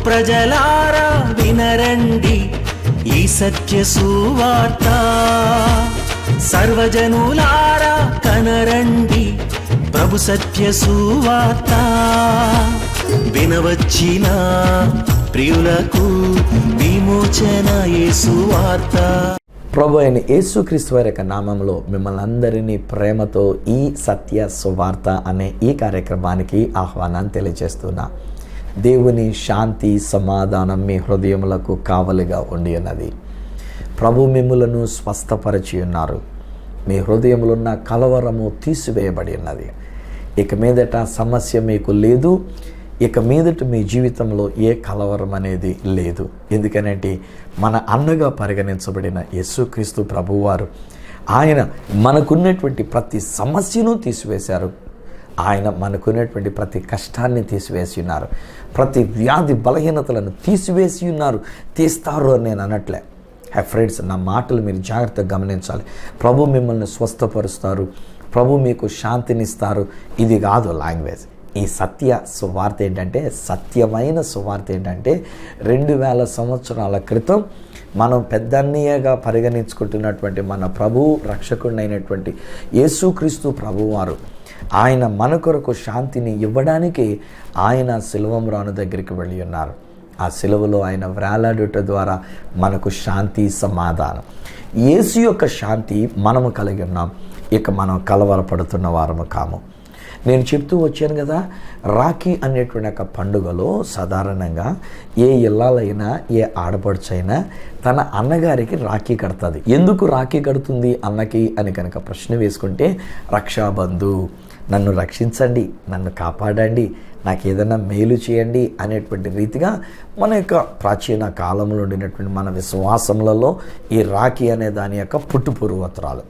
ప్రజలారా వినరండి ఈ సత్య సువార్త, సర్వజనులారా కనరండి ప్రభు సత్య సువార్త. వినవచ్చిన ప్రియులకు విమోచన యేసు వార్త. ప్రభు అయిన యేసుక్రీస్తు వారి యొక్క నామంలో మిమ్మల్ని అందరినీ ప్రేమతో ఈ సత్య సువార్త అనే ఈ కార్యక్రమానికి ఆహ్వానాన్ని తెలియజేస్తున్నా. దేవుని శాంతి సమాధానం మీ హృదయములకు కావలిగా ఉండి ఉన్నది. ప్రభు మిమ్ములను స్వస్థపరిచి ఉన్నారు. మీ హృదయములో ఉన్న కలవరము తీసివేయబడి ఉన్నది. ఇక మీదట సమస్య మీకు లేదు. ఇక మీదట మీ జీవితంలో ఏ కలవరం అనేది లేదు. ఎందుకనంటే మన అన్నగా పరిగణించబడిన యేసుక్రీస్తు ప్రభువారు ఆయన మనకున్నటువంటి ప్రతి సమస్యను తీసివేశారు. ఆయన మనకున్నటువంటి ప్రతి కష్టాన్ని తీసివేసి ఉన్నారు. ప్రతి వ్యాధి బలహీనతలను తీసివేసి ఉన్నారు. తీస్తారు అని నేను అనట్లే. ఫ్రెండ్స్, నా మాటలు మీరు జాగ్రత్తగా గమనించాలి. ప్రభు మిమ్మల్ని స్వస్థపరుస్తారు. ప్రభు మీకు శాంతినిస్తారు. ఇది కాదు లాంగ్వేజ్. ఈ సత్య సువార్త ఏంటంటే, సత్యమైన సువార్త ఏంటంటే 2000 సంవత్సరాల క్రితం మనం పెద్దన్నయ్యగా పరిగణించుకుంటున్నటువంటి మన ప్రభు రక్షకుడైనటువంటి యేసుక్రీస్తు ప్రభువారు ఆయన మన కొరకు శాంతిని ఇవ్వడానికి ఆయన శిలువమ్రాను దగ్గరికి వెళ్ళి ఉన్నారు. ఆ శిలువలో ఆయన వ్రేలాడుట ద్వారా మనకు శాంతి సమాధానం. యేసు యొక్క శాంతి మనము కలిగి ఉన్నాం. ఇక మనం కలవరపడుతున్న వారము కాము. నేను చెప్తూ వచ్చాను కదా, రాఖీ అనేటువంటి ఒక పండుగలో సాధారణంగా ఏ ఇల్లాలైనా ఏ ఆడపడుచైనా తన అన్నగారికి రాఖీ కడుతుంది. ఎందుకు రాఖీ కడుతుంది అన్నకి అని కనుక ప్రశ్న వేసుకుంటే, రక్షాబంధు, నన్ను రక్షించండి, నన్ను కాపాడండి, నాకు ఏదైనా మేలు చేయండి అనేటువంటి రీతిగా మన యొక్క ప్రాచీన కాలంలో ఉండినటువంటి మన విశ్వాసములలో ఈ రాఖీ అనే దాని యొక్క పుట్టుపూర్వోత్తరాలు.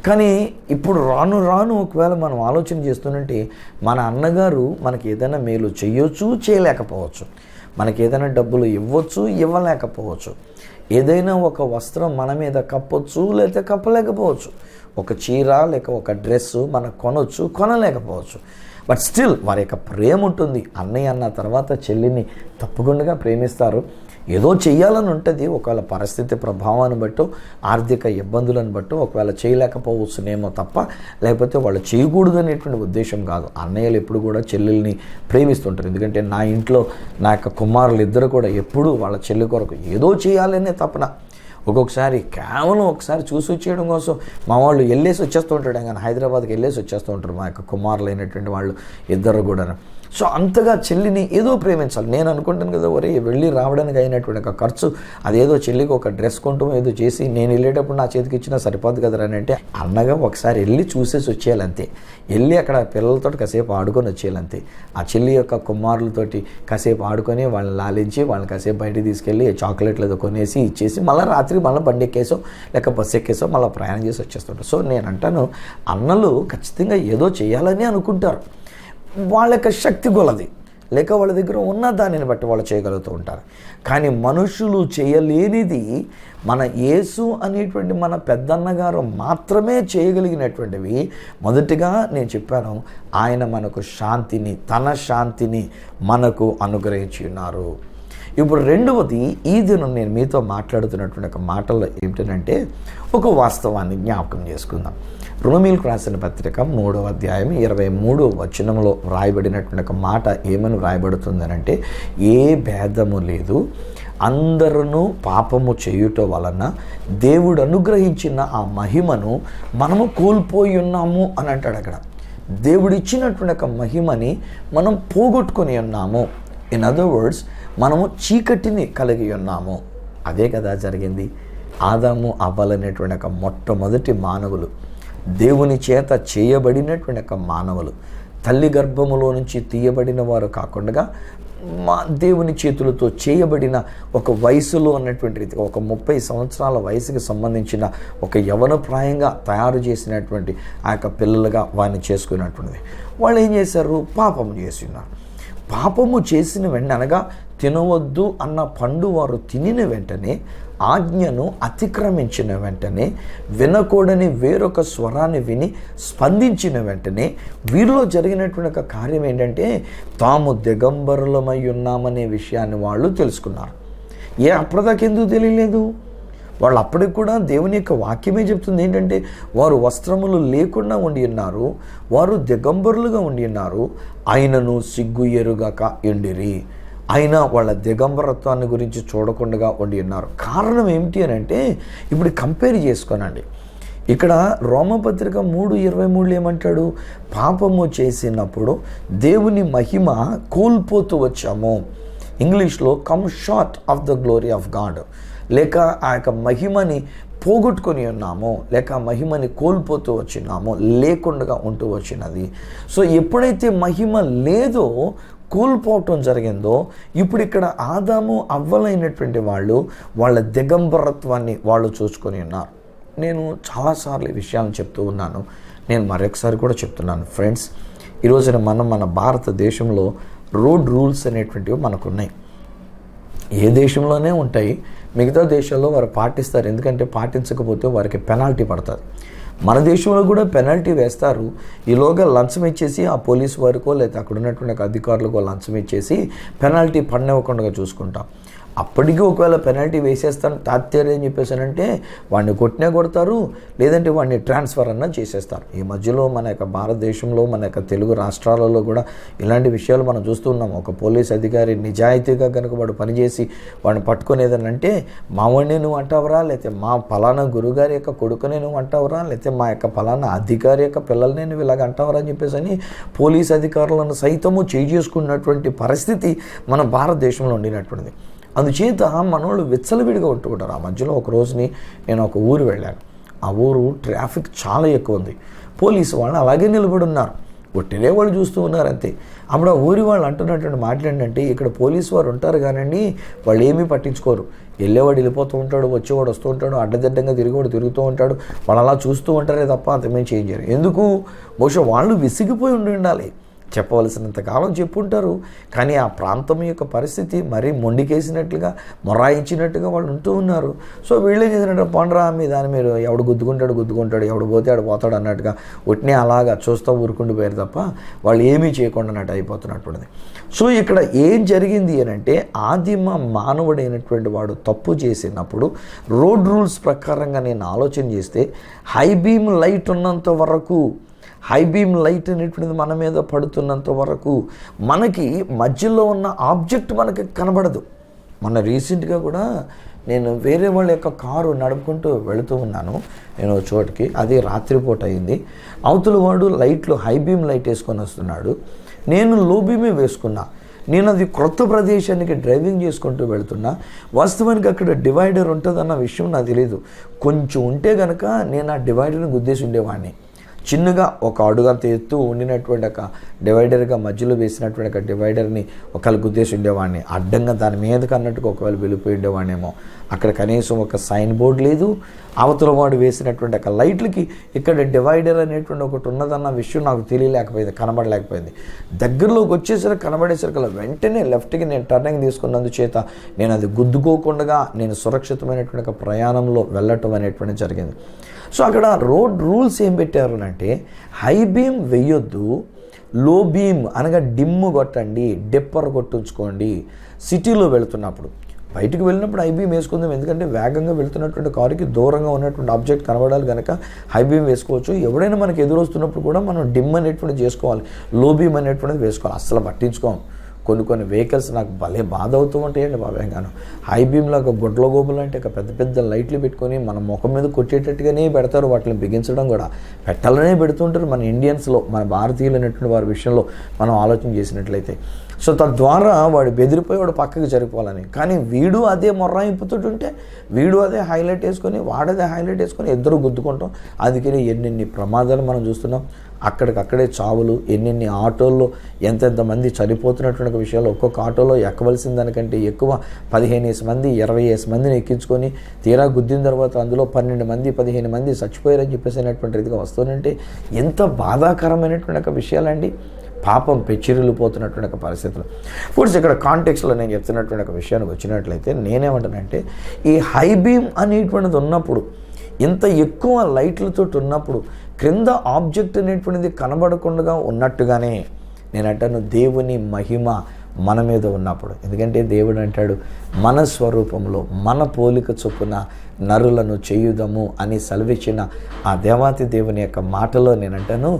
కానీ ఇప్పుడు రాను రాను ఒకవేళ మనం ఆలోచన చేస్తుంటే మన అన్నగారు మనకి ఏదైనా మేలు చేయొచ్చు, చేయలేకపోవచ్చు. మనకి ఏదైనా డబ్బులు ఇవ్వచ్చు, ఇవ్వలేకపోవచ్చు. ఏదైనా ఒక వస్త్రం మన మీద కప్పొచ్చు, లేకపోతే కప్పలేకపోవచ్చు. ఒక చీర లేక ఒక డ్రెస్సు మనకు కొనొచ్చు, కొనలేకపోవచ్చు. బట్ స్టిల్ వారి యొక్క ప్రేమ ఉంటుంది. అన్నయ్య అన్న తర్వాత చెల్లిని తప్పకుండా ప్రేమిస్తారు. ఏదో చెయ్యాలని ఉంటుంది. ఒకవేళ పరిస్థితి ప్రభావాన్ని బట్టో, ఆర్థిక ఇబ్బందులను బట్టో ఒకవేళ చేయలేకపోవచ్చునేమో తప్ప, లేకపోతే వాళ్ళు చేయకూడదు అనేటువంటి ఉద్దేశం కాదు. అన్నయ్యలు ఎప్పుడు కూడా చెల్లెల్ని ప్రేమిస్తుంటారు. ఎందుకంటే నా ఇంట్లో నా యొక్క కుమారులు ఇద్దరు కూడా ఎప్పుడూ వాళ్ళ చెల్లి కొరకు ఏదో చేయాలనే తపన. ఒక్కొక్కసారి కేవలం ఒకసారి చూసి వచ్చేయడం కోసం మా వాళ్ళు వెళ్ళేసి వచ్చేస్తూ ఉంటాడు. కానీ హైదరాబాద్కి వెళ్ళేసి వచ్చేస్తూ ఉంటారు మా యొక్క కుమారులు అయినటువంటి వాళ్ళు ఇద్దరు కూడా. సో అంతగా చెల్లిని ఏదో ప్రేమించాలి. నేను అనుకుంటాను కదా, ఒరే వెళ్ళి రావడానికి అయినటువంటి ఒక ఖర్చు అదేదో చెల్లికి ఒక డ్రెస్ కొంటూ ఏదో చేసి నేను వెళ్ళేటప్పుడు నా చేతికి ఇచ్చినా సరిపోదు కదా అని అంటే, అన్నగా ఒకసారి వెళ్ళి చూసేసి వచ్చేయాలంతే. వెళ్ళి అక్కడ పిల్లలతో కాసేపు ఆడుకొని వచ్చేయాలంతే. ఆ చెల్లి యొక్క కుమారులతోటి కాసేపు ఆడుకొని వాళ్ళని లాలించి వాళ్ళని కాసేపు బయటికి తీసుకెళ్ళి చాక్లెట్లు ఏదో కొనేసి ఇచ్చేసి మళ్ళీ రాత్రి మళ్ళీ బండి ఎక్కేసో లేక బస్సు ఎక్కేసో మళ్ళీ ప్రయాణం చేసి వచ్చేస్తుంటారు. సో నేను అంటాను, అన్నలు ఖచ్చితంగా ఏదో చేయాలని అనుకుంటారు. వాళ్ళ యొక్క శక్తి గొలది లేక వాళ్ళ దగ్గర ఉన్న దానిని బట్టి వాళ్ళు చేయగలుగుతూ ఉంటారు. కానీ మనుషులు చేయలేనిది మన యేసు అనేటువంటి మన పెద్దన్నగారు మాత్రమే చేయగలిగినటువంటివి. మొదటిగా నేను చెప్పాను, ఆయన మనకు శాంతిని, తన శాంతిని మనకు అనుగ్రహించి ఉన్నారు. ఇప్పుడు రెండవది, ఈ దినం నేను మీతో మాట్లాడుతున్నటువంటి ఒక మాటల్లో ఏమిటంటే ఒక వాస్తవాన్ని జ్ఞాపకం చేసుకుందాం. రోమీయులకు రాసిన పత్రిక 3వ అధ్యాయం 23వ వచనంలో వ్రాయబడినటువంటి ఒక మాట ఏమని వ్రాయబడుతుందనంటే, ఏ భేదము లేదు, అందరూ పాపము చేయుట వలన దేవుడు అనుగ్రహించిన ఆ మహిమను మనము కోల్పోయి ఉన్నాము అని అంటాడు. అక్కడ దేవుడిచ్చినటువంటి ఒక మహిమని మనం పోగొట్టుకొని ఉన్నాము. ఇన్ అదర్ వర్డ్స్, మనము చీకటిని కలిగి ఉన్నాము. అదే కదా జరిగింది. ఆదాము అవ్వలు అనేటువంటి ఒక మొట్టమొదటి మానవులు, దేవుని చేత చేయబడినటువంటి ఒక మానవులు, తల్లి గర్భములో నుంచి తీయబడిన వారు కాకుండా దేవుని చేతులతో చేయబడిన ఒక వయసులో అన్నటువంటి రీతిగా ఒక 30 సంవత్సరాల వయసుకి సంబంధించిన ఒక యవనప్రాయంగా తయారు చేసినటువంటి ఆ యొక్క పిల్లలుగా వారిని చేసుకున్నటువంటిది. వాళ్ళు ఏం చేశారు? పాపం చేసి ఉన్నారు. పాపము చేసిన వెంటనే, అనగా తినవద్దు అన్న పండు వారు తినిన వెంటనే, ఆజ్ఞను అతిక్రమించిన వెంటనే, వినకూడని వేరొక స్వరాన్ని విని స్పందించిన వెంటనే వీరిలో జరిగినటువంటి ఒక కార్యం ఏంటంటే, తాము దిగంబరులమై ఉన్నామనే విషయాన్ని వాళ్ళు తెలుసుకున్నారు. అప్పటిదాకా ఎందుకు తెలియలేదు? వాళ్ళు అప్పటికి కూడా దేవుని యొక్క వాక్యమే చెప్తుంది ఏంటంటే, వారు వస్త్రములు లేకుండా ఉండి ఉన్నారు, వారు దిగంబరులుగా ఉండి ఉన్నారు, ఆయనను సిగ్గు ఎరుగక ఉండిరి. ఆయన వాళ్ళ దిగంబరత్వాన్ని గురించి చూడకుండా ఉండి ఉన్నారు. కారణం ఏమిటి అని అంటే, ఇప్పుడు కంపేర్ చేసుకోనండి. ఇక్కడ రోమపత్రిక 3:23 ఏమంటాడు? పాపము చేసినప్పుడు దేవుని మహిమ కోల్పోతూ వచ్చాము. ఇంగ్లీష్లో come short of the glory of God, లేక ఆ యొక్క మహిమని పోగొట్టుకొని ఉన్నాము, లేక మహిమని కోల్పోతూ వచ్చినాము, లేకుండా ఉంటూ వచ్చినది. సో ఎప్పుడైతే మహిమ లేదో, కోల్పోవటం జరిగిందో, ఇప్పుడు ఇక్కడ ఆదాము అవ్వలైనటువంటి వాళ్ళు వాళ్ళ దిగంబరత్వాన్ని వాళ్ళు చూసుకొని ఉన్నారు. నేను చాలాసార్లు ఈ విషయాలను చెప్తూ ఉన్నాను, నేను మరొకసారి కూడా చెప్తున్నాను ఫ్రెండ్స్. ఈరోజున మన భారతదేశంలో రోడ్ రూల్స్ అనేటువంటివి మనకున్నాయి. ఏ దేశంలోనే ఉంటాయి, మిగతా దేశాల్లో వారు పాటిస్తారు. ఎందుకంటే పాటించకపోతే వారికి పెనాల్టీ పడుతుంది. మన దేశంలో కూడా పెనాల్టీ వేస్తారు. ఈలోగా లంచం ఇచ్చేసి ఆ పోలీసు వారికో లేదా అక్కడ ఉన్నటువంటి అధికారులకో లంచం ఇచ్చేసి పెనాల్టీ పడనివ్వకుండా చూసుకుంటాం. అప్పటికీ ఒకవేళ పెనాల్టీ వేసేస్తాను తాత్యారు అని చెప్పేసానంటే వాడిని కొట్టినా కొడతారు, లేదంటే వాడిని ట్రాన్స్ఫర్ అన్నా చేసేస్తారు. ఈ మధ్యలో మన యొక్క భారతదేశంలో, మన యొక్క తెలుగు రాష్ట్రాలలో కూడా ఇలాంటి విషయాలు మనం చూస్తున్నాం. ఒక పోలీస్ అధికారి నిజాయితీగా కనుక వాడు పనిచేసి వాడిని పట్టుకునేదనంటే, మావాడిని నువ్వు అంటావరా, లేకపోతే మా ఫలానా గురుగారి యొక్క కొడుకునే నువ్వు అంటావరా, లేకపోతే మా యొక్క ఫలానా అధికారి యొక్క పిల్లల్ని నువ్వు ఇలాగ అంటావరా అని చెప్పేసి అని పోలీస్ అధికారులను సైతము చేసుకున్నటువంటి పరిస్థితి మన భారతదేశంలో ఉండినటువంటిది. అందుచేత మనోళ్ళు విచ్చలవిడిగా ఉంటుంటారు. ఆ మధ్యలో ఒక రోజుని నేను ఒక ఊరు వెళ్ళాను. ఆ ఊరు ట్రాఫిక్ చాలా ఎక్కువ ఉంది. పోలీసు వాళ్ళు అలాగే నిలబడి ఉన్నారు, ఒట్టినే వాళ్ళు చూస్తూ ఉన్నారు అంతే. అప్పుడు ఆ ఊరి వాళ్ళు అంటున్నటువంటి మాటలు ఏంటంటే, ఇక్కడ పోలీసు వారు ఉంటారు కానండి, వాళ్ళు ఏమీ పట్టించుకోరు. వెళ్ళేవాడు వెళ్ళిపోతూ ఉంటాడు, వచ్చేవాడు వస్తూ ఉంటాడు, అడ్డదిడ్డంగా తిరిగేవాడు తిరుగుతూ ఉంటాడు, వాళ్ళు అలా చూస్తూ ఉంటారే తప్ప అంతమేం చేంజ్ చేయరు. ఎందుకు? బహుశా వాళ్ళు విసిగిపోయి ఉండాలి. చెప్పవలసినంత కాలం చెప్పుంటారు, కానీ ఆ ప్రాంతం యొక్క పరిస్థితి మరీ మొండికేసినట్లుగా, మొరాయించినట్టుగా వాళ్ళు ఉంటూ ఉన్నారు. సో వీళ్ళేం చేసినట్టు, పండరా మీ దాన్ని మీరు ఎవడు గుద్దుకుంటాడు, ఎవడు పోతే ఆడు పోతాడు అన్నట్టుగా ఒట్నే అలాగా చూస్తూ ఊరుకుంటూ పోయారు తప్ప వాళ్ళు ఏమీ చేయకుండా అన్నట్టు అయిపోతున్నటువంటిది. సో ఇక్కడ ఏం జరిగింది అని అంటే, ఆదిమ మానవుడైనటువంటి వాడు తప్పు చేసినప్పుడు రోడ్ రూల్స్ ప్రకారంగా నేను ఆలోచన చేస్తే, హై బీమ్ లైట్ ఉన్నంత వరకు, హై బీమ్ లైట్ అనేటువంటిది మన మీద పడుతున్నంత వరకు మనకి మధ్యలో ఉన్న ఆబ్జెక్ట్ మనకి కనబడదు. మొన్న రీసెంట్గా కూడా నేను వేరే వాళ్ళ యొక్క కారు నడుపుకుంటూ వెళుతూ ఉన్నాను నేను చోటుకి. అది రాత్రిపూట అయింది. అవతల వాడు లైట్లు హై బీమ్ లైట్ వేసుకొని వస్తున్నాడు, నేను లో బీమే వేసుకున్నా. నేను అది క్రొత్త ప్రదేశానికి డ్రైవింగ్ చేసుకుంటూ వెళుతున్నా. వాస్తవానికి అక్కడ డివైడర్ ఉంటుందన్న విషయం నాకు తెలియదు. కొంచెం ఉంటే కనుక నేను ఆ డివైడర్ని గుద్దేసి ఉండేవాడిని. చిన్నగా ఒక అడుగంత ఎత్తు ఉండినటువంటి ఒక డివైడర్గా మధ్యలో వేసినటువంటి ఒక డివైడర్ని ఒకవేళ గుద్దేసి ఉండేవాడిని. అడ్డంగా దాని మీదకి అన్నట్టుగా ఒకవేళ వెళ్ళిపోయి ఉండేవాడినేమో. అక్కడ కనీసం ఒక సైన్ బోర్డు లేదు. అవతల వాడు వేసినటువంటి ఒక లైట్లకి ఇక్కడ డివైడర్ అనేటువంటి ఒకటి ఉన్నదన్న విషయం నాకు తెలియలేకపోయింది, కనబడలేకపోయింది. దగ్గరలోకి వచ్చేసరికి కనబడేసరికి వెంటనే లెఫ్ట్కి నేను టర్నింగ్ తీసుకున్నందుచేత నేను అది గుద్దుకోకుండా నేను సురక్షితమైనటువంటి ఒక ప్రయాణంలో వెళ్ళటం అనేటువంటి జరిగింది. సో అక్కడ రోడ్ రూల్స్ ఏం పెట్టారు అంటే, హై బీమ్ వెయ్యొద్దు, లో బీమ్ అనగా డిమ్ కొట్టండి, డిప్పర్ కొట్టించుకోండి. సిటీలో వెళుతున్నప్పుడు, బయటికి వెళ్ళినప్పుడు హై బీమ్ వేసుకుందాం, ఎందుకంటే వేగంగా వెళుతున్నటువంటి కారుకి దూరంగా ఉన్నటువంటి ఆబ్జెక్ట్ కనబడాలి కనుక హై బీమ్ వేసుకోవచ్చు. ఎవడైనా మనకి ఎదురొస్తున్నప్పుడు కూడా మనం డిమ్ అనేటువంటిది చేసుకోవాలి, లో బీమ్ అనేటువంటిది వేసుకోవాలి. అస్సలు పట్టించుకోం. కొన్ని వెహికల్స్ నాకు భలే బాధ అవుతూ ఉంటాయండి బాబాయ్ గాను. హై బీమ్లాగా గొడ్ల గోబులు అంటే ఒక పెద్ద పెద్ద లైట్లు పెట్టుకొని మన ముఖం మీద కొట్టేటట్టుగానే పెడతారు. వాటిని బిగించడం కూడా పెట్టాలనే పెడుతుంటారు మన ఇండియన్స్లో, మన భారతీయులు అనేటువంటి వారి విషయంలో మనం ఆలోచన చేసినట్లయితే. సో తద్వారా వాడు బెదిరిపోయి వాడు పక్కకి జరిగిపోవాలని. కానీ వీడు అదే మొర్రాయింపుతుంటే వీడు అదే హైలైట్ వేసుకొని వాడదే హైలైట్ వేసుకొని ఇద్దరు గుద్దుకుంటాం. అందుకని ఎన్నెన్ని ప్రమాదాలు మనం చూస్తున్నాం. అక్కడికక్కడే చావులు, ఎన్నెన్ని ఆటోల్లో ఎంతెంతమంది చనిపోతున్నటువంటి విషయాలు. ఒక్కొక్క ఆటోలో ఎక్కవలసిన దానికంటే ఎక్కువ 15 మంది 20 మందిని ఎక్కించుకొని తీరా గుద్దిన తర్వాత అందులో 12 మంది 15 మంది చచ్చిపోయారని చెప్పేసినటువంటి రీతిగా వస్తుందంటే ఎంత బాధాకరమైనటువంటి ఒక విషయాలండి. పాపం పెచ్చిరిల్లిపోతున్నటువంటి ఒక పరిస్థితులు. ఫుడ్స్ ఇక్కడ కాంటెక్స్లో నేను చెప్తున్నటువంటి ఒక విషయానికి వచ్చినట్లయితే నేనేమంటానంటే, ఈ హై బీమ్ అనేటువంటిది ఉన్నప్పుడు, ఇంత ఎక్కువ లైట్లతో ఉన్నప్పుడు క్రింద ఆబ్జెక్ట్ అనేటువంటిది కనబడకుండా ఉన్నట్టుగానే నేను అంటాను దేవుని మహిమ మన మీద ఉన్నప్పుడు. ఎందుకంటే దేవుడు అంటాడు, మన స్వరూపంలో మన పోలిక చొప్పున నరులను చేయుదము అని సెలవిచ్చిన ఆ దేవాతి దేవుని యొక్క మాటలో నేనంటాను,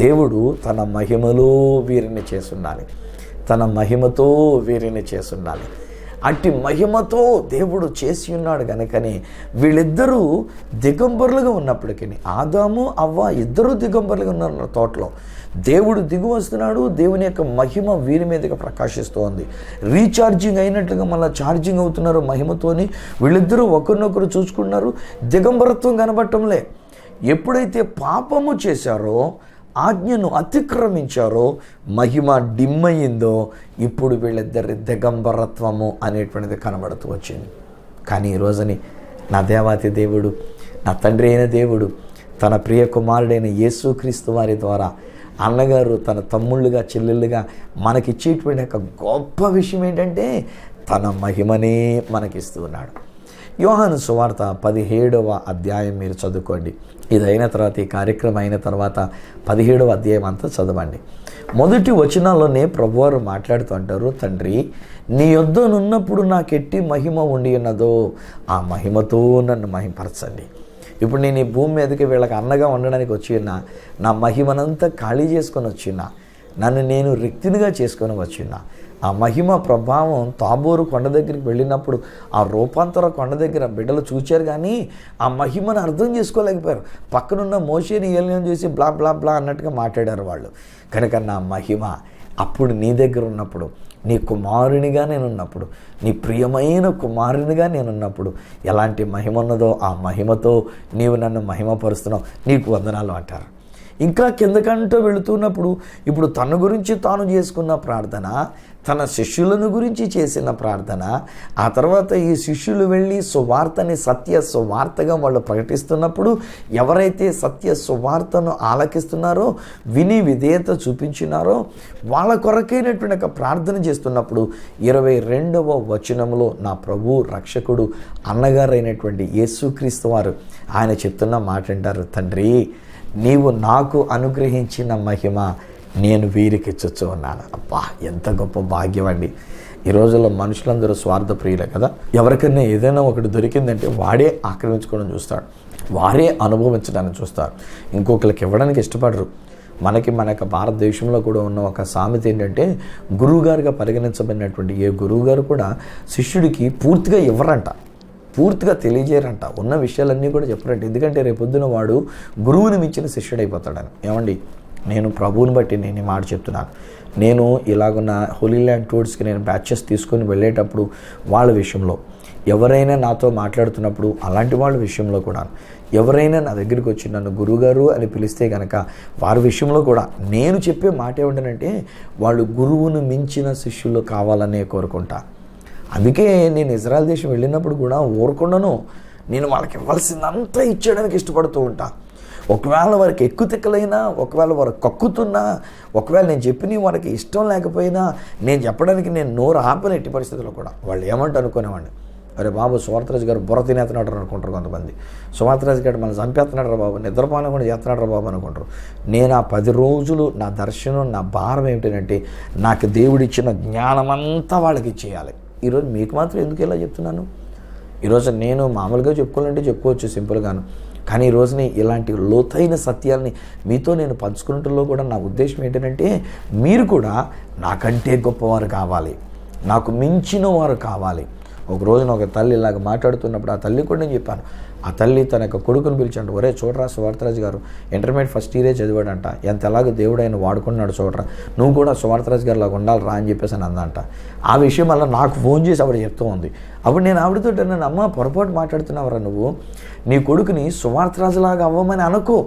దేవుడు తన మహిమలో వీరిని చేసుండాలి, తన మహిమతో వీరిని చేసుండాలి. అట్టి మహిమతో దేవుడు చేసి ఉన్నాడు కనుకనే వీళ్ళిద్దరూ దిగంబరులుగా ఉన్నప్పటికీ, ఆదాము అవ్వ ఇద్దరూ దిగంబరులుగా ఉన్నారు తోటలో. దేవుడు దిగు వస్తున్నాడు, దేవుని యొక్క మహిమ వీరి మీదగా ప్రకాశిస్తూ ఉంది. రీఛార్జింగ్ అయినట్లుగా మళ్ళీ ఛార్జింగ్ అవుతున్నారు మహిమతోని. వీళ్ళిద్దరూ ఒకరినొకరు చూసుకున్నారు, దిగంబరత్వం కనబడటంలే. ఎప్పుడైతే పాపము చేశారో, ఆజ్ఞను అతిక్రమించారో, మహిమ డిమ్మయిందో, ఇప్పుడు వీళ్ళిద్దరి దిగంబరత్వము అనేటువంటిది కనబడుతూ వచ్చింది. కానీ ఈ రోజుని నా దేవాతి దేవుడు, నా తండ్రి అయిన దేవుడు తన ప్రియ కుమారుడైన యేసుక్రీస్తు వారి ద్వారా అన్నగారు తన తమ్ముళ్ళుగా చెల్లెళ్ళుగా మనకిచ్చేటువంటి ఒక గొప్ప విషయం ఏంటంటే తన మహిమనే మనకిస్తూ ఉన్నాడు. యోహాను సువార్త 17వ అధ్యాయం మీరు చదువుకోండి. ఇది అయిన తర్వాత, ఈ కార్యక్రమం అయిన తర్వాత 17వ అధ్యాయం అంతా చదవండి. మొదటి వచనాల్లోనే ప్రభువారు మాట్లాడుతూ అంటారు, తండ్రి నీ యొద్దనున్నప్పుడు నాకెట్టి మహిమ ఉండి ఉన్నదో ఆ మహిమతో నన్ను మహిమపరచండి. ఇప్పుడు నేను ఈ భూమి మీదకి వీళ్ళకి అన్నగా ఉండడానికి వచ్చిన నా మహిమనంతా ఖాళీ చేసుకొని వచ్చిన, నన్ను నేను రిక్తినిగా చేసుకొని వచ్చిన, ఆ మహిమ ప్రభావం తాబోరు కొండ దగ్గరికి వెళ్ళినప్పుడు ఆ రూపాంతర కొండ దగ్గర బిడ్డలు చూచారు, కానీ ఆ మహిమను అర్థం చేసుకోలేకపోయారు. పక్కనున్న మోషేని ఏలియన్ చేసి బ్లా బ్లా బ్లా అన్నట్టుగా మాట్లాడారు వాళ్ళు. కనుక నా మహిమ అప్పుడు నీ దగ్గర ఉన్నప్పుడు, నీ కుమారునిగా నేనున్నప్పుడు, నీ ప్రియమైన కుమారునిగా నేనున్నప్పుడు ఎలాంటి మహిమ ఉన్నదో ఆ మహిమతో నీవు నన్ను మహిమపరుస్తున్నావు, నీకు వందనాలు అంటారు. ఇంకా కిందకంటూ వెళుతున్నప్పుడు ఇప్పుడు తన గురించి తాను చేసుకున్న ప్రార్థన, తన శిష్యులను గురించి చేసిన ప్రార్థన, ఆ తర్వాత ఈ శిష్యులు వెళ్ళి సువార్తని సత్య సువార్తగా వాళ్ళు ప్రకటిస్తున్నప్పుడు ఎవరైతే సత్య సువార్తను ఆలకిస్తున్నారో, విని విధేయత చూపించినారో వాళ్ళ కొరకైనటువంటి ఒక ప్రార్థన చేస్తున్నప్పుడు 22వ వచనంలో నా ప్రభు రక్షకుడు అన్నగారైనటువంటి యేసుక్రీస్తు వారు ఆయన చెప్తున్న మాట అంటారు, తండ్రి నీవు నాకు అనుగ్రహించిన మహిమ నేను వీరికి ఇచ్చొచ్చు ఉన్నాను. అబ్బా, ఎంత గొప్ప భాగ్యం అండి. ఈ రోజుల్లో మనుషులందరూ స్వార్థ ప్రియులే కదా. ఎవరికైనా ఏదైనా ఒకటి దొరికిందంటే వాడే ఆక్రమించుకోవడం చూస్తాడు, వారే అనుభవించడానికి చూస్తారు, ఇంకొకరికి ఇవ్వడానికి ఇష్టపడరు. మన యొక్క భారతదేశంలో కూడా ఉన్న ఒక సామెత ఏంటంటే, గురువుగారుగా పరిగణించబడినటువంటి ఏ గురువుగారు కూడా శిష్యుడికి పూర్తిగా ఇవ్వరంట, పూర్తిగా తెలియజేయరంట, ఉన్న విషయాలన్నీ కూడా చెప్పరంట. ఎందుకంటే రేపొద్దున వాడు గురువుని మించిన శిష్యుడైపోతాడని. ఏమండి, నేను ప్రభువుని బట్టి నేను ఈ మాట చెప్తున్నాను. నేను ఇలాగున్న హోలీ ల్యాండ్ టూర్స్కి నేను బ్యాచెస్ తీసుకొని వెళ్ళేటప్పుడు వాళ్ళ విషయంలో, ఎవరైనా నాతో మాట్లాడుతున్నప్పుడు అలాంటి వాళ్ళ విషయంలో కూడా, ఎవరైనా నా దగ్గరికి వచ్చి నన్ను గురువుగారు అని పిలిస్తే కనుక వారి విషయంలో కూడా నేను చెప్పే మాట ఏమిటంటే, వాళ్ళు గురువును మించిన శిష్యులు కావాలనే కోరుకుంటా. అందుకే నేను ఇజ్రాయెల్ దేశం వెళ్ళినప్పుడు కూడా ఊరకుండాను నేను వాళ్ళకి ఇవ్వాల్సిందంతా ఇచ్చేయడానికి ఇష్టపడుతూ ఉంటా. ఒకవేళ వారికి ఎక్కువ తిక్కలైనా, ఒకవేళ వారు కక్కుతున్నా, ఒకవేళ నేను చెప్పిన వారికి ఇష్టం లేకపోయినా నేను చెప్పడానికి నేను నోరు ఆపని ఎట్టి పరిస్థితుల్లో కూడా. వాళ్ళు ఏమంటూ అనుకునేవాడిని, అరే బాబు సువార్తరాజు గారు బుర్ర తినేస్తున్నాడు అనుకుంటారు కొంతమంది. సువార్తరాజు గారు మనం చంపేస్తున్నాడు రా బాబు, నిద్రపానం కూడా చేస్తున్నాడు రా బాబు అనుకుంటారు. నేను ఆ 10 రోజులు నా దర్శనం, నా భారం ఏమిటంటే నాకు దేవుడిచ్చిన జ్ఞానమంతా వాళ్ళకి ఇచ్చేయాలి. ఈరోజు మీకు మాత్రం ఎందుకు ఇలా చెప్తున్నాను? ఈరోజు నేను మామూలుగా చెప్పుకోవాలంటే చెప్పుకోవచ్చు సింపుల్గాను, కానీ ఈరోజుని ఇలాంటి లోతైన సత్యాల్ని మీతో నేను పంచుకున్నట్లో కూడా నా ఉద్దేశం ఏంటంటే, మీరు కూడా నాకంటే గొప్పవారు కావాలి, నాకు మించిన వారు కావాలి. ఒక రోజున ఒక తల్లి ఇలాగ మాట్లాడుతున్నప్పుడు ఆ తల్లి కూడా నేను చెప్పాను, ఆ తల్లి తన యొక్క కొడుకుని పిలిచాడు, ఒరే చూడరా సువార్తరాజు గారు ఇంటర్మీడియట్ ఫస్ట్ ఇయరే చదివాడంట, ఎంత ఎలాగో దేవుడు ఆయన వాడుకున్నాడు చూడరా, నువ్వు కూడా సువార్తరాజు గారు లాగా ఉండాలి రా అని చెప్పేసి అని అందంట. ఆ విషయం వల్ల నాకు ఫోన్ చేసి ఆవిడ చెప్తూ ఉంది. అప్పుడు నేను ఆవిడతో నన్ను, అమ్మ పొరపాటు మాట్లాడుతున్నావురా నువ్వు, నీ కొడుకుని సువార్తరాజులాగా అవ్వమని అనుకో.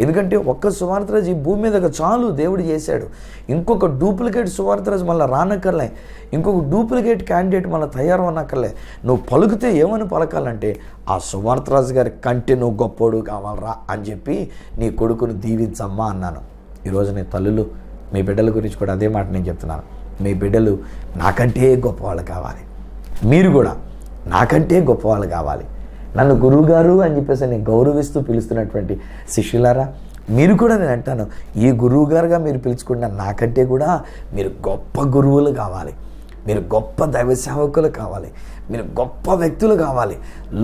ఎందుకంటే ఒక్క సువార్తరాజు ఈ భూమి మీద చాలు దేవుడు చేశాడు. ఇంకొక డూప్లికేట్ సువార్తరాజు మళ్ళీ రానక్కర్లే, ఇంకొక డూప్లికేట్ క్యాండిడేట్ మళ్ళీ తయారవనక్కర్లే. నువ్వు పలుకుతే ఏమని పలకాలంటే, ఆ సువార్తరాజు గారి కంటే నువ్వు గొప్పోడు కావాలరా అని చెప్పి నీ కొడుకును దీవించమ్మా అన్నాను. ఈరోజు నీ తల్లులు మీ బిడ్డల గురించి కూడా అదే మాట నేను చెప్తున్నాను. మీ బిడ్డలు నాకంటే గొప్పవాళ్ళు కావాలి. మీరు కూడా నాకంటే గొప్పవాళ్ళు కావాలి. నన్ను గురువుగారు అని చెప్పేసి నేను గౌరవిస్తూ పిలుస్తున్నటువంటి శిష్యులారా, మీరు కూడా నేను అంటాను, ఈ గురువుగారుగా మీరు పిలుచుకున్న నాకంటే కూడా మీరు గొప్ప గురువులు కావాలి. మీరు గొప్ప దైవ సేవకులు కావాలి. మీరు గొప్ప వ్యక్తులు కావాలి.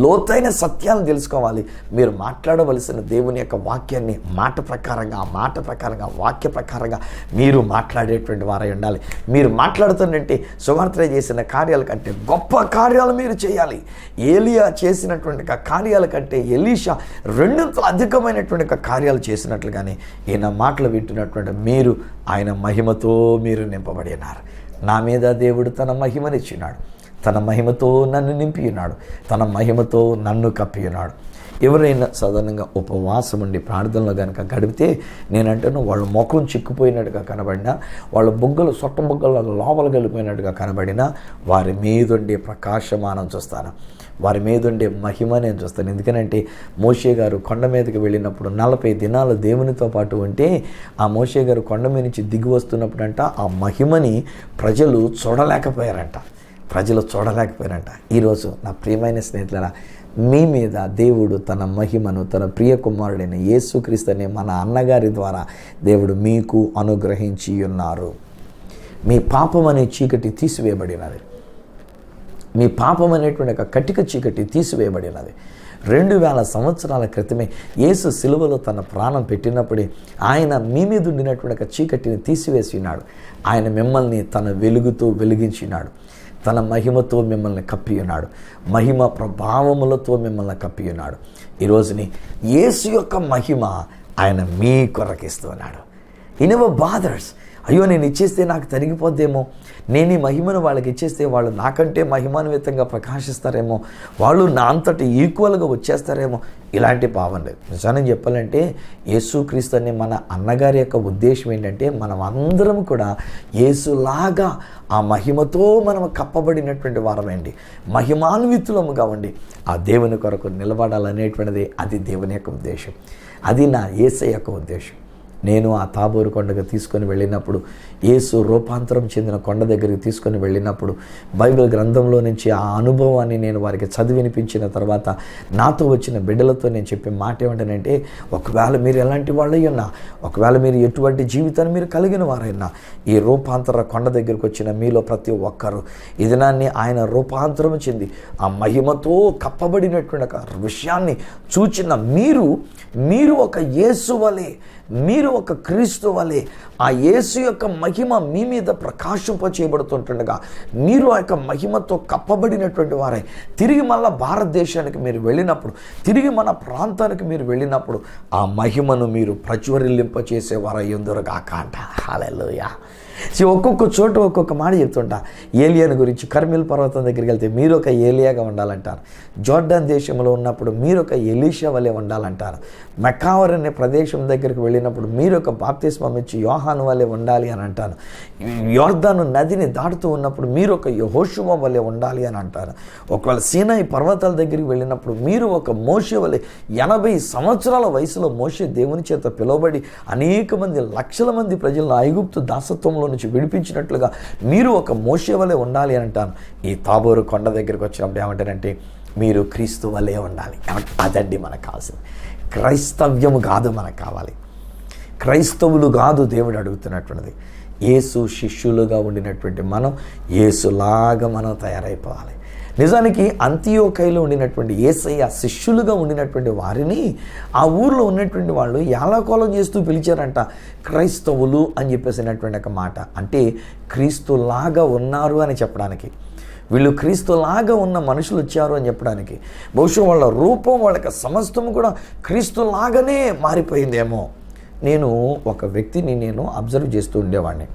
లోతైన సత్యాలను తెలుసుకోవాలి. మీరు మాట్లాడవలసిన దేవుని యొక్క వాక్యాన్ని మాట ప్రకారంగా వాక్య ప్రకారంగా మీరు మాట్లాడేటువంటి వారై ఉండాలి. మీరు మాట్లాడుతున్నట్టే సువార్త చేసిన కార్యాల కంటే గొప్ప కార్యాలు మీరు చేయాలి. ఏలియా చేసినటువంటి కార్యాల కంటే ఎలీషా రెండింతలు అధికమైనటువంటి కార్యాలు చేసినట్లుగానే ఈయన మాటలు వింటున్నటువంటి మీరు ఆయన మహిమతో మీరు నింపబడి ఉన్నారు. నా మీద దేవుడు తన మహిమనిచ్చినాడు. తన మహిమతో నన్ను నింపి ఉన్నాడు. తన మహిమతో నన్ను కప్పి ఉన్నాడు. ఎవరైనా సాధారణంగా ఉపవాసం ఉండి ప్రార్థనలో కనుక గడిపితే నేనంటాను, వాళ్ళ ముఖం చిక్కిపోయినట్టుగా కనబడినా, వాళ్ళ బొగ్గలు సొట్ట బొగ్గల లోపల కలిపోయినట్టుగా కనబడినా వారి మీదుండే ప్రకాశమానం చూస్తాను. వారి మీదుండే మహిమ నేను చూస్తాను. ఎందుకనంటే మోషే గారు కొండ మీదకి వెళ్ళినప్పుడు 40 దినాలు దేవునితో పాటు ఉంటే ఆ మోషే గారు కొండ మీద నుంచి దిగి వస్తున్నప్పుడంట ఆ మహిమని ప్రజలు చూడలేకపోయారంట. ఈరోజు నా ప్రియమైన స్నేహితులారా, మీ మీద దేవుడు తన మహిమను తన ప్రియ కుమారుడైన యేసుక్రీస్తు అనే మన అన్నగారి ద్వారా దేవుడు మీకు అనుగ్రహించి ఉన్నారు. మీ పాపం అనే చీకటి తీసివేయబడినది. మీ పాపం అనేటువంటి ఒక కటిక చీకటి తీసివేయబడినది. 2000 సంవత్సరాల క్రితమే యేసు సిలువలో తన ప్రాణం పెట్టినప్పుడే ఆయన మీ మీద ఉండినటువంటి ఒక చీకటిని తీసివేసి ఉన్నాడు. ఆయన మిమ్మల్ని తన వెలుగుతో వెలిగించినాడు. తన మహిమతో మిమ్మల్ని కప్పి ఉన్నాడు. మహిమ ప్రభావములతో మిమ్మల్ని కప్పి ఉన్నాడు. ఈరోజుని యేసు యొక్క మహిమ ఆయన మీ కొరకిస్తున్నాడు. ఇన్ అవర్ బాదర్స్, అయ్యో నేను ఇచ్చేస్తే నాకు తరిగిపోద్దేమో, నేను ఈ మహిమను వాళ్ళకి ఇచ్చేస్తే వాళ్ళు నాకంటే మహిమాన్వితంగా ప్రకాశిస్తారేమో, వాళ్ళు నా అంతటి ఈక్వల్గా వచ్చేస్తారేమో, ఇలాంటి భావన లేదు. నిజాన్ని చెప్పాలంటే యేసుక్రీస్తు అనే మన అన్నగారి యొక్క ఉద్దేశం ఏంటంటే మనం అందరం కూడా యేసులాగా ఆ మహిమతో మనం కప్పబడినటువంటి వారమండి, మహిమాన్వితులముగా ఉండి ఆ దేవుని కొరకు నిలబడాలనేటువంటిది అది దేవుని యొక్క ఉద్దేశం. అది నా యేసయ్య యొక్క ఉద్దేశం. నేను ఆ తాబోరు కొండకు తీసుకొని వెళ్ళినప్పుడు, యేసు రూపాంతరం చెందిన కొండ దగ్గరికి తీసుకొని వెళ్ళినప్పుడు బైబిల్ గ్రంథంలో నుంచి ఆ అనుభవాన్ని నేను వారికి చదివినిపించిన తర్వాత నాతో వచ్చిన బిడ్డలతో నేను చెప్పే మాట ఏమిటంటే, ఒకవేళ మీరు ఎలాంటి వాళ్ళైనా, ఒకవేళ మీరు ఎటువంటి జీవితాన్ని మీరు కలిగిన వారైనా, ఈ రూపాంతర కొండ దగ్గరికి వచ్చిన మీలో ప్రతి ఒక్కరు ఈ దినాన్ని ఆయన రూపాంతరం చెంది ఆ మహిమతో కప్పబడినటువంటి ఒక విషయాన్ని చూచిన మీరు ఒక యేసు వలె, మీరు ఒక క్రీస్తు వలె ఆ యేసు యొక్క మహిమ మీ మీద ప్రకాశింపచేయబడుతుంటుండగా మీరు ఆ యొక్క మహిమతో కప్పబడినటువంటి వారై తిరిగి మళ్ళా భారతదేశానికి మీరు వెళ్ళినప్పుడు, తిరిగి మన ప్రాంతానికి మీరు వెళ్ళినప్పుడు ఆ మహిమను మీరు ప్రజ్వరిల్లింపచేసేవారై ఉందురుగాక అంట. హల్లెలూయా. ఒక్కొక్క చోట ఒక్కొక్క మాట చెప్తుంటా. ఏలియాను గురించి కర్మెల్ పర్వతం దగ్గరికి వెళ్తే మీరు ఒక ఏలియాగా ఉండాలంటారు. జోర్డాన్ దేశంలో ఉన్నప్పుడు మీరు ఒక ఎలీషా వలె ఉండాలంటారు. మెకావర్ అనే ప్రదేశం దగ్గరికి వెళ్ళినప్పుడు మీరు ఒక బాప్తిస్మం ఇచ్చి యోహాను వలె ఉండాలి అని అంటాను. యోర్దాను నదిని దాటుతూ ఉన్నప్పుడు మీరు ఒక యెహోషువ వలె ఉండాలి అని అంటారు. ఒకవేళ సీనాయి పర్వతాల దగ్గరికి వెళ్ళినప్పుడు మీరు ఒక మోషే వలె 80 సంవత్సరాల వయసులో మోషే దేవుని చేత పిలువబడి అనేక మంది లక్షల మంది ప్రజలను ఐగుప్తు దాసత్వంలో నుంచి విడిపించినట్లుగా మీరు ఒక మోషే వలె ఉండాలి అని అంటాను. ఈ తాబోరు కొండ దగ్గరికి వచ్చినప్పుడు ఏమంటారంటే మీరు క్రీస్తు వలె ఉండాలి. అదండి మనకు కావాల్సింది. క్రైస్తవ్యము కాదు మనకు కావాలి, క్రైస్తవులు కాదు దేవుడు అడుగుతున్నటువంటిది. యేసు శిష్యులుగా ఉండినటువంటి మనం యేసులాగా మనం తయారైపోవాలి. నిజానికి అంతియోకైలో ఉండినటువంటి యేసయ్య శిష్యులుగా ఉండినటువంటి వారిని ఆ ఊర్లో ఉన్నటువంటి వాళ్ళు యాలకోలం చేస్తూ పిలిచారంట క్రైస్తవులు అని చెప్పేసినటువంటి ఒక మాట. అంటే క్రీస్తులాగా ఉన్నారు అని చెప్పడానికి, వీళ్ళు క్రీస్తులాగా ఉన్న మనుషులు వచ్చారు అని చెప్పడానికి. బహుశా వాళ్ళ రూపం, వాళ్ళకి సమస్తము కూడా క్రీస్తులాగానే మారిపోయిందేమో. నేను ఒక వ్యక్తిని అబ్జర్వ్ చేస్తూ ఉండేవాడిని.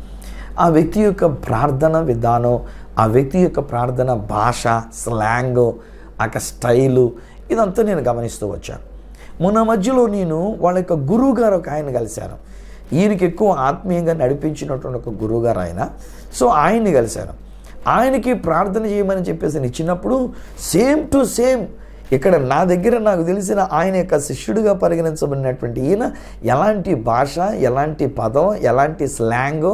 ఆ వ్యక్తి యొక్క ప్రార్థన విధానం, ఆ వ్యక్తి యొక్క ప్రార్థన భాష, స్లాంగ్, ఆ స్టైలు, ఇదంతా నేను గమనిస్తూ వచ్చాను. మొన్న మధ్యలో నేను వాళ్ళ యొక్క గురువు గారు ఒక ఆయన కలిశాను. ఈయనకి ఎక్కువ ఆత్మీయంగా నడిపించినటువంటి ఒక గురువు గారు ఆయన. సో ఆయన్ని కలిశాను. ఆయనకి ప్రార్థన చేయమని చెప్పేసి ఇచ్చినప్పుడు సేమ్ టు సేమ్ ఇక్కడ నా దగ్గర నాకు తెలిసిన ఆయన యొక్క శిష్యుడిగా పరిగణించబడినటువంటి ఈయన ఎలాంటి భాష, ఎలాంటి పదం, ఎలాంటి స్లాంగ్,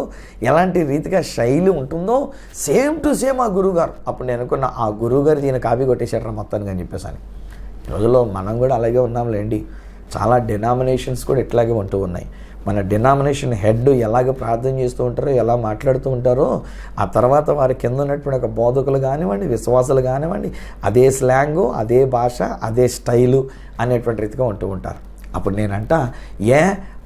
ఎలాంటి రీతిగా శైలి ఉంటుందో సేమ్ టు సేమ్ ఆ గురువుగారు. అప్పుడు నేను అనుకున్న ఆ గురువుగారు ఈయన కాపీ కొట్టేశారు మొత్తానికి అని చెప్పేసాను. ఈ రోజుల్లో మనం కూడా అలాగే ఉన్నాంలేండి. చాలా డినామినేషన్స్ కూడా ఇట్లాగే ఉంటూ ఉన్నాయి. మన డినామినేషన్ హెడ్ ఎలాగ ప్రార్థన చేస్తూ ఉంటారో, ఎలా మాట్లాడుతూ ఉంటారో, ఆ తర్వాత వారి కింద ఉన్నటువంటి ఒక బోధకులు కానివ్వండి, విశ్వాసాలు కానివ్వండి, అదే స్లాంగు, అదే భాష, అదే స్టైలు అనేటువంటి రీతిగా ఉంటూ ఉంటారు. అప్పుడు నేనంట,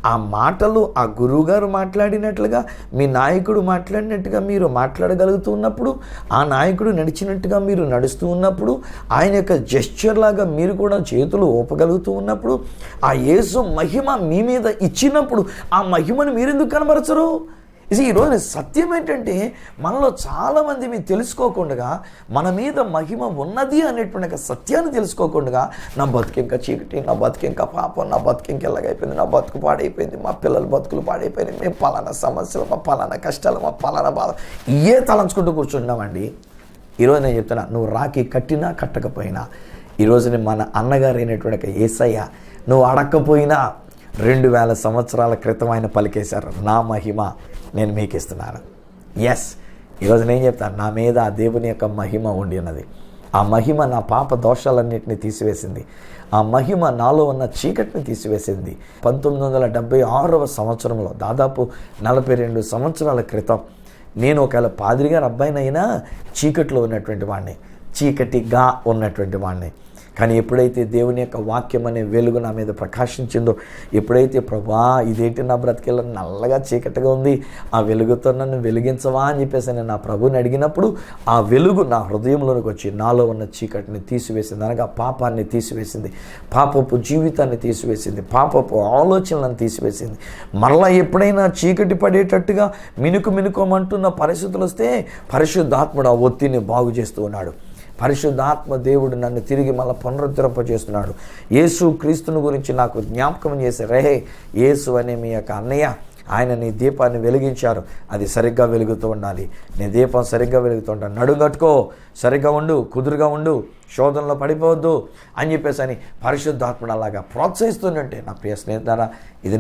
ఆ మాటలు ఆ గురువుగారు మాట్లాడినట్లుగా మీ నాయకుడు మాట్లాడినట్టుగా మీరు మాట్లాడగలుగుతున్నప్పుడు, ఆ నాయకుడు నడిచినట్టుగా మీరు నడుస్తూ ఉన్నప్పుడు, ఆయన యొక్క జెస్చర్ లాగా మీరు కూడా చేతులు ఊపగలుగుతూ ఉన్నప్పుడు, ఆ యేసు మహిమ మీ మీద ఇచ్చినప్పుడు ఆ మహిమను మీరెందుకు కనబరచరు? ఈరోజు సత్యం ఏంటంటే, మనలో చాలామంది మీరు తెలుసుకోకుండా మన మీద మహిమ ఉన్నది అనేటువంటి సత్యాన్ని తెలుసుకోకుండా నా బతుకు ఇంకా చీకటి, నా బతుకు ఇంకా పాపం, నా బతుకు ఇంకా ఎలాగైపోయింది, నా బతుకు పాడైపోయింది, మా పిల్లల బతుకులు పాడైపోయింది, మేము పలానా సమస్యలు, మా పలానా కష్టాలు, మా పలానా బాధ ఇవే తలంచుకుంటూ కూర్చుంటున్నామండి. ఈరోజు నేను చెప్తున్నా, నువ్వు రాఖీ కట్టినా కట్టకపోయినా, ఈరోజుని మన అన్నగారు అయినటువంటి యేసయ్య నువ్వు అడక్కపోయినా 2000 సంవత్సరాల క్రితం ఆయన పలికేశారు, నా మహిమ నేను మీకు ఇస్తున్నాను. ఎస్, ఈరోజు నేను చెప్తాను, నా మీద ఆ దేవుని యొక్క మహిమ ఉండి ఉన్నది. ఆ మహిమ నా పాప దోషాలన్నింటినీ తీసివేసింది. ఆ మహిమ నాలో ఉన్న చీకటిని తీసివేసింది. 1976వ సంవత్సరంలో, దాదాపు 42 సంవత్సరాల క్రితం, నేను ఒకవేళ పాదిరి గారి అబ్బాయినైనా చీకట్లో ఉన్నటువంటి వాడిని, చీకటిగా ఉన్నటువంటి వాడిని. కానీ ఎప్పుడైతే దేవుని యొక్క వాక్యం అనే వెలుగు నా మీద ప్రకాశించిందో, ఎప్పుడైతే ప్రభా ఇదేంటి నా బ్రతికెళ్ళ నల్లగా చీకటిగా ఉంది, ఆ వెలుగుతో నన్ను వెలిగించవా అని చెప్పేసి నేను నా ప్రభుని అడిగినప్పుడు ఆ వెలుగు నా హృదయంలోనికి వచ్చి నాలో ఉన్న చీకటిని తీసివేసింది. అనగా పాపాన్ని తీసివేసింది, పాపపు జీవితాన్ని తీసివేసింది, పాపపు ఆలోచనలను తీసివేసింది. మరలా ఎప్పుడైనా చీకటి పడేటట్టుగా మినుకోమంటున్న పరిస్థితులు వస్తే పరిశుద్ధాత్ముడు ఆ ఒత్తిడిని బాగు చేస్తూ ఉన్నాడు. పరిశుద్ధాత్మ దేవుడు నన్ను తిరిగి మళ్ళీ పునరుద్ధరింపజేస్తున్నాడు. యేసు క్రీస్తుని గురించి నాకు జ్ఞాపకం చేసి, రే యేసు అనే మీ యొక్క అన్నయ్య, ఆయన నీ దీపాన్ని వెలిగించారు, అది సరిగ్గా వెలుగుతూ ఉండాలి, నీ దీపం సరిగ్గా వెలుగుతూ ఉండాలి, నడుగట్టుకో, సరిగ్గా ఉండు, కుదురుగా ఉండు, శోధనలో పడిపోవద్దు అని చెప్పేసి అని పరిశుద్ధాత్ముడు అలాగా ప్రోత్సహిస్తుందంటే, నా ప్రియ స్నేహితులారా, ఇది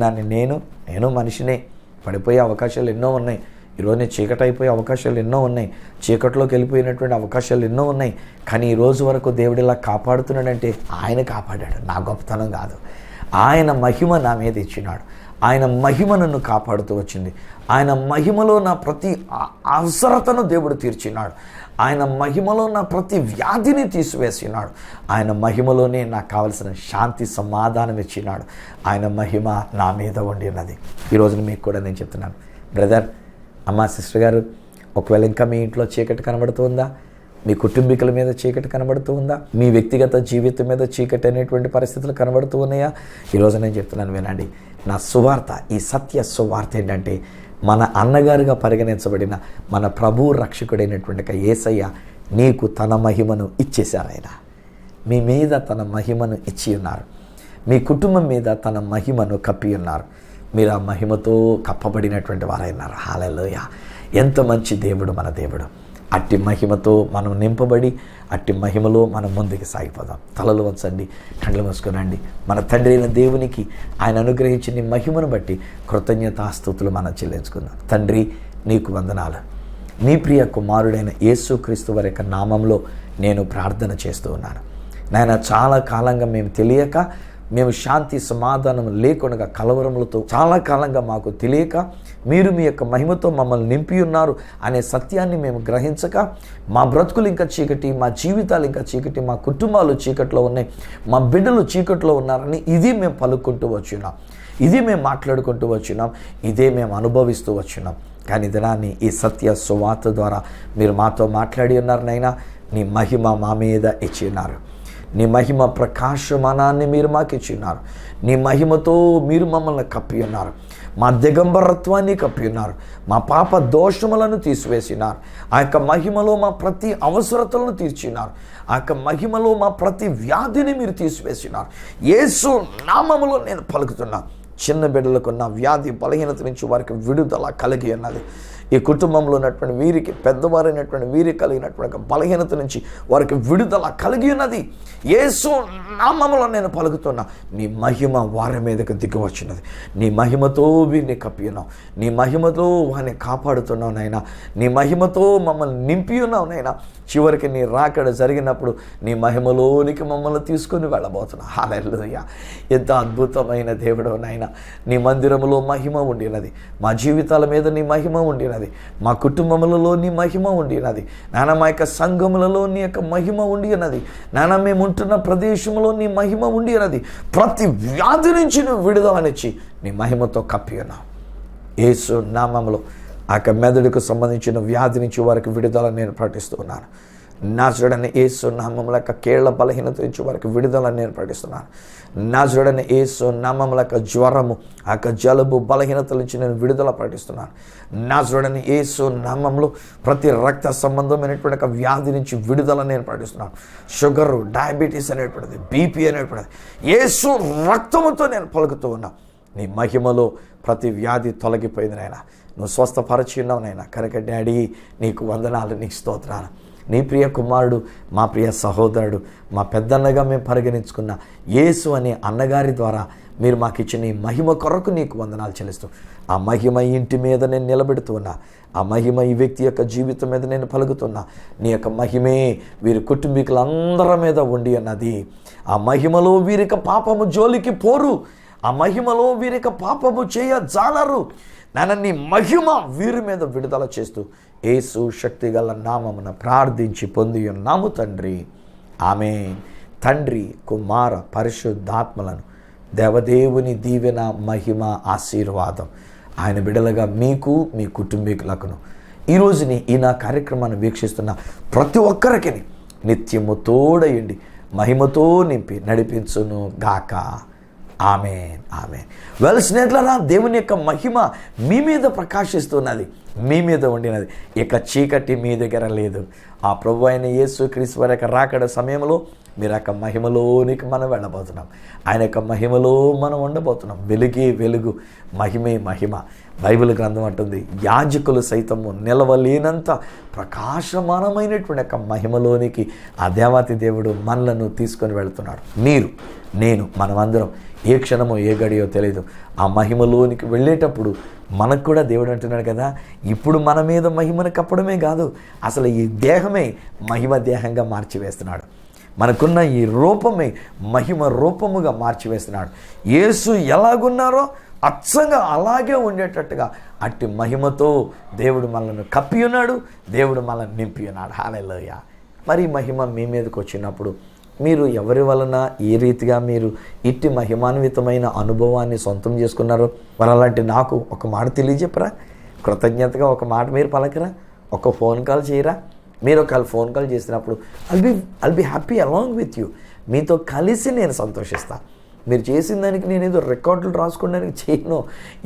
నేను మనిషినే, పడిపోయే అవకాశాలు ఎన్నో ఉన్నాయి. ఈరోజు చీకటి అయిపోయే అవకాశాలు ఎన్నో ఉన్నాయి, చీకటిలోకి వెళ్ళిపోయినటువంటి అవకాశాలు ఎన్నో ఉన్నాయి. కానీ ఈ రోజు వరకు దేవుడు ఇలా కాపాడుతున్నాడంటే ఆయన కాపాడాడు, నా గొప్పతనం కాదు. ఆయన మహిమ నా మీద ఇచ్చినాడు, ఆయన మహిమ నన్ను కాపాడుతూ వచ్చింది. ఆయన మహిమలో నా ప్రతి అవసరతను దేవుడు తీర్చినాడు. ఆయన మహిమలో నా ప్రతి వ్యాధిని తీసివేసినాడు. ఆయన మహిమలోనే నాకు కావలసిన శాంతి సమాధానం ఇచ్చినాడు. ఆయన మహిమ నా మీద ఉండి ఉన్నది. ఈరోజు మీకు కూడా నేను చెప్తున్నాను, బ్రదర్, అమ్మ, సిస్టర్ గారు, ఒకవేళ ఇంకా మీ ఇంట్లో చీకటి కనబడుతుందా, మీ కుటుంబీకుల మీద చీకటి కనబడుతూ ఉందా, మీ వ్యక్తిగత జీవితం మీద చీకటి అనేటువంటి పరిస్థితులు కనబడుతూ ఉన్నాయా? ఈరోజు నేను చెప్తున్నాను, వినండి. నా సువార్త, ఈ సత్య సువార్త ఏంటంటే, మన అన్నగారుగా పరిగణించబడిన మన ప్రభు రక్షకుడైనటువంటి యేసయ్య నీకు తన మహిమను ఇచ్చేశారు. ఆయన మీ మీద తన మహిమను ఇచ్చి ఉన్నారు, మీ కుటుంబం మీద తన మహిమను కప్పి ఉన్నారు. మీరు ఆ మహిమతో కప్పబడినటువంటి వారైనారు. హల్లెలూయా! ఎంత మంచి దేవుడు మన దేవుడు. అట్టి మహిమతో మనం నింపబడి అట్టి మహిమలో మనం ముందుకు సాగిపోదాం. తలలు వంచండి, కళ్ళు మూసుకొనండి. మన తండ్రి అయిన దేవునికి ఆయన అనుగ్రహించిన మహిమను బట్టి కృతజ్ఞతాస్తుతులు మనం చెల్లించుకుందాం. తండ్రి, నీకు వందనాలు. నీ ప్రియ కుమారుడైన యేసుక్రీస్తు వారి యొక్క నామంలో నేను ప్రార్థన చేస్తూ ఉన్నాను. నాయన, చాలా కాలంగా మేము తెలియక, మేము శాంతి సమాధానం లేకుండా కలవరములతో చాలా కాలంగా మాకు తెలియక, మీరు మీ యొక్క మహిమతో మమ్మల్ని నింపి ఉన్నారు అనే సత్యాన్ని మేము గ్రహించక, మా బ్రతుకులు ఇంకా చీకటి, మా జీవితాలు ఇంకా చీకటి, మా కుటుంబాలు చీకట్లో ఉన్నాయి, మా బిడ్డలు చీకట్లో ఉన్నారని ఇది మేము పలుకుంటూ వచ్చున్నాం, ఇది మేము మాట్లాడుకుంటూ వచ్చున్నాం, ఇదే మేము అనుభవిస్తూ వచ్చున్నాం. కానీ దినాన్ని ఈ సత్య సువార్త ద్వారా మీరు మాతో మాట్లాడి ఉన్నారు. నైనా, నీ మహిమ మా మీద ఇచ్చి ఉన్నారు. నీ మహిమ ప్రకాశమానాన్ని మీరు మాకు ఇచ్చిన్నారు. నీ మహిమతో మీరు మమ్మల్ని కప్పి ఉన్నారు. మా దిగంబరత్వాన్ని కప్పి ఉన్నారు. మా పాప దోషములను తీసివేసినారు. ఆ యొక్క మహిమలో మా ప్రతి అవసరతలను తీర్చినారు. ఆ యొక్క మహిమలో మా ప్రతి వ్యాధిని మీరు తీసివేసినారు. యేసు నామములో నేను పలుకుతున్నా, చిన్న బిడ్డలకు ఉన్న వ్యాధి బలహీనత నుంచి వారికి విడుదల కలిగి ఉన్నది. ఈ కుటుంబంలో ఉన్నటువంటి వీరికి, పెద్దవారైనటువంటి వీరికి కలిగినటువంటి బలహీనత నుంచి వారికి విడుదల కలిగి ఉన్నది. యేసు నామములో నేను పలుకుతున్నా, నీ మహిమ వారి మీదకి దిగి వచ్చినది. నీ మహిమతో వీరిని కప్పి ఉన్నావు, నీ మహిమతో వారిని కాపాడుతున్నావు నాయనా, నీ మహిమతో మమ్మల్ని నింపి ఉన్నావు నాయనా. చివరికి నీ రాకడ జరిగినప్పుడు నీ మహిమలోనికి మమ్మల్ని తీసుకొని వెళ్ళబోతున్నావు. హల్లెలూయా! ఎంత అద్భుతమైన దేవుడు నాయనా. నీ మందిరములో మహిమ ఉండినది, మా జీవితాల మీద నీ మహిమ ఉండినది, మా కుటుంబములలో నీ మహిమ ఉండినది నాన్న, మా యొక్క సంఘములలో నీ యొక్క మహిమ ఉండినది నాన్న, మేము ఉంటున్న ప్రదేశంలో నీ మహిమ ఉండినది. ప్రతి వ్యాధి నుంచి నువ్వు విడుదలనిచ్చి నీ మహిమతో కప్పి ఉన్నావు. యేసు నామములో ఆ యొక్క మెదడుకు సంబంధించిన వ్యాధి నుంచి వారికి విడుదల నేను ప్రకటిస్తున్నాను. నాజరుడైన యేసు నామముల యొక్క కేళ్ల బలహీనత నుంచి వారికి విడుదల నేను ప్రకటిస్తున్నాను. నాజరుడైన యేసు నామముల యొక్క జ్వరము, ఆ యొక్క జలుబు బలహీనతల నుంచి నేను విడుదల ప్రకటిస్తున్నాను. నాజరుడైన యేసు నామంలో ప్రతి రక్త సంబంధమైనటువంటి ఒక వ్యాధి నుంచి విడుదల నేను ప్రకటిస్తున్నాను. షుగరు, డయాబెటీస్ అనేటువంటిది, బీపీ అనేటువంటిది యేసు రక్తముతో నేను పలుకుతూ ఉన్నా. నీ మహిమలో ప్రతి వ్యాధి తొలగిపోయింది నాయన, నువ్వు స్వస్థపరచి ఉన్నావు నాయన. కనుక డాడీ నీకు వందనాలు, నీకు స్తోత్రాలు. నీ ప్రియ కుమారుడు, మా ప్రియ సహోదరుడు, మా పెద్దన్నగా మేము పరిగణించుకున్న యేసు అనే అన్నగారి ద్వారా మీరు మాకు ఇచ్చిన ఈ మహిమ కొరకు నీకు వందనాలు చెల్లిస్తూ, ఆ మహిమ ఇంటి మీద నేను నిలబెడుతూ ఉన్నా, ఆ మహిమ ఈ వ్యక్తి యొక్క జీవితం మీద నేను పలుకుతున్నా. నీ యొక్క మహిమే వీరి కుటుంబీకులందరి మీద ఉండి అన్నది. ఆ మహిమలో వీరిక పాపము జోలికి పోరు, ఆ మహిమలో వీరిక పాపము చేయజాలరు నాన్న. నీ మహిమ వీరి మీద విడుదల చేస్తూ యేసు శక్తిగల నామమున ప్రార్థించి పొంది ఉన్నాము తండ్రి, ఆమేన్. తండ్రి, కుమార, పరిశుద్ధాత్మలను దేవదేవుని దీవెన, మహిమ, ఆశీర్వాదం ఆయన బిడలుగా మీకు, మీ కుటుంబీకులకును ఈరోజుని ఈ నా కార్యక్రమాన్ని వీక్షిస్తున్న ప్రతి ఒక్కరికి నిత్యము తోడయండి, మహిమతో నింపి నడిపించును గాక. ఆమేన్, ఆమేన్. వెల్ స్నేహితులారా, దేవుని యొక్క మహిమ మీ మీద ప్రకాశిస్తున్నది, మీ మీద ఉండినది. ఇక చీకటి మీ దగ్గర లేదు. ఆ ప్రభు అయిన యేసుక్రీస్తు వారి యొక్క రాకడ సమయంలో మీరు యొక్క మహిమలోనికి మనం వెళ్ళబోతున్నాం. ఆయన యొక్క మహిమలో మనం ఉండబోతున్నాం. వెలుగే వెలుగు, మహిమే మహిమ. బైబిల్ గ్రంథం అంటుంది, యాజకులు సైతము నిలవలేనంత ప్రకాశమానమైనటువంటి యొక్క మహిమలోనికి ఆ దేవాతి దేవుడు మనలను తీసుకొని వెళుతున్నాడు. మీరు, నేను, మనమందరం ఏ క్షణమో ఏ గడియో తెలియదు. ఆ మహిమలోనికి వెళ్ళేటప్పుడు మనకు కూడా దేవుడు అంటున్నాడు కదా, ఇప్పుడు మన మీద మహిమను కప్పడమే కాదు, అసలు ఈ దేహమే మహిమ దేహంగా మార్చివేస్తున్నాడు. మనకున్న ఈ రూపమే మహిమ రూపముగా మార్చివేస్తున్నాడు. యేసు ఎలాగున్నారో అచ్చంగా అలాగే ఉండేటట్టుగా అట్టి మహిమతో దేవుడు మనల్ని కప్పి ఉన్నాడు, దేవుడు మనల్ని నింపి ఉన్నాడు. హల్లెలూయా! మరి మహిమ మీ మీదకి వచ్చినప్పుడు మీరు ఎవరి వలన ఏ రీతిగా మీరు ఇట్టి మహిమాన్వితమైన అనుభవాన్ని సొంతం చేసుకున్నారో మరి అలాంటి నాకు ఒక మాట తెలియజెప్పరా? కృతజ్ఞతగా ఒక మాట మీరు పలకరా? ఒక ఫోన్ కాల్ చేయరా? మీరు ఒకవేళ ఫోన్ కాల్ చేసినప్పుడు I'll be happy along with you. మీతో కలిసి నేను సంతోషిస్తాను. మీరు చేసిన దానికి నేను ఏదో రికార్డులు రాసుకోవడానికి చేయను,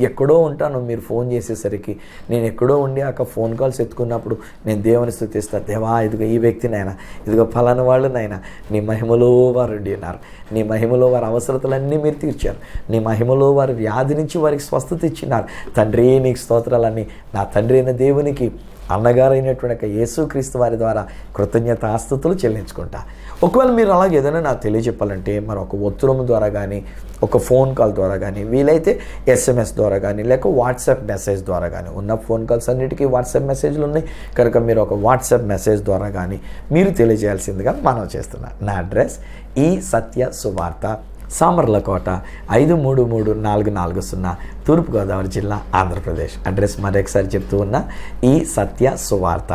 ఎక్కడో ఉంటాను. మీరు ఫోన్ చేసేసరికి నేను ఎక్కడో ఉండి ఆ ఫోన్ కాల్స్ ఎత్తుకున్నప్పుడు నేను దేవుని స్తుతిస్తాను. దేవా, ఇదిగో ఈ వ్యక్తినైనా, ఇదిగో ఫలానా వాళ్ళనైనా నీ మహిమలో వారు ఉండి ఉన్నారు, నీ మహిమలో వారి అవసరతలన్నీ మీరు తీర్చారు, నీ మహిమలో వారి వ్యాధి నుంచి వారికి స్వస్థత ఇచ్చినారు. తండ్రి, నీకు స్తోత్రాలన్నీ నా తండ్రి అయిన దేవునికి అన్నగారైనటువంటి యేసుక్రీస్తు వారి ద్వారా కృతజ్ఞత ఆస్తుతులు చెల్లించుకుంటా. ఒకవేళ మీరు అలాగే ఏదైనా నాకు తెలియజెప్పాలంటే మరి ఒక ఉత్తరం ద్వారా కానీ, ఒక ఫోన్ కాల్ ద్వారా కానీ, వీలైతే SMS ద్వారా కానీ, లేక వాట్సాప్ మెసేజ్ ద్వారా కానీ, ఉన్న ఫోన్ కాల్స్ అన్నిటికీ వాట్సాప్ మెసేజ్లు ఉన్నాయి కనుక మీరు ఒక వాట్సాప్ మెసేజ్ ద్వారా కానీ మీరు తెలియజేయాల్సిందిగా మనం చేస్తున్నాం. నా అడ్రస్ ఈ సత్య సువార్త, సామర్లకోట 533440, తూర్పుగోదావరి జిల్లా, ఆంధ్రప్రదేశ్. అడ్రస్ మరొకసారి చెప్తూ ఉన్నా, ఈ సత్య సువార్త,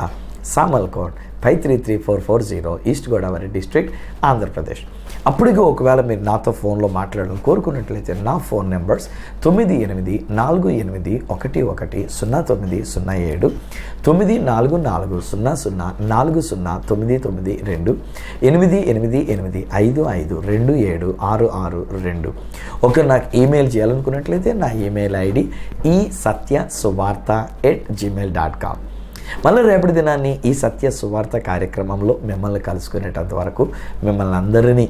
సామర్లకోట్ 533440, ఈస్ట్ గోదావరి డిస్ట్రిక్ట్, ఆంధ్రప్రదేశ్. అప్పటికి ఒకవేళ మీరు నాతో ఫోన్లో మాట్లాడడం కోరుకున్నట్లయితే నా ఫోన్ నెంబర్స్ 9848110907, 9440040992, 8885527662. ఒకరు నాకు ఈమెయిల్ చేయాలనుకున్నట్లయితే నా ఈమెయిల్ ID esatyasuvartha@gmail.com. మళ్ళీ రేపటి దినాన్ని ఈ సత్య సువార్త కార్యక్రమంలో మిమ్మల్ని కలుసుకునేటంత వరకు మిమ్మల్ని అందరినీ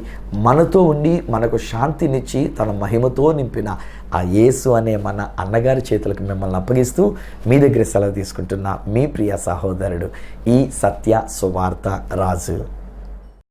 మనతో ఉండి మనకు శాంతినిచ్చి తన మహిమతో నింపిన ఆ యేసు అనే మన అన్నగారి చేతులకు మిమ్మల్ని అప్పగిస్తూ మీ దగ్గర సెలవు తీసుకుంటున్న మీ ప్రియ సహోదరుడు ఈ సత్య సువార్త రాజు.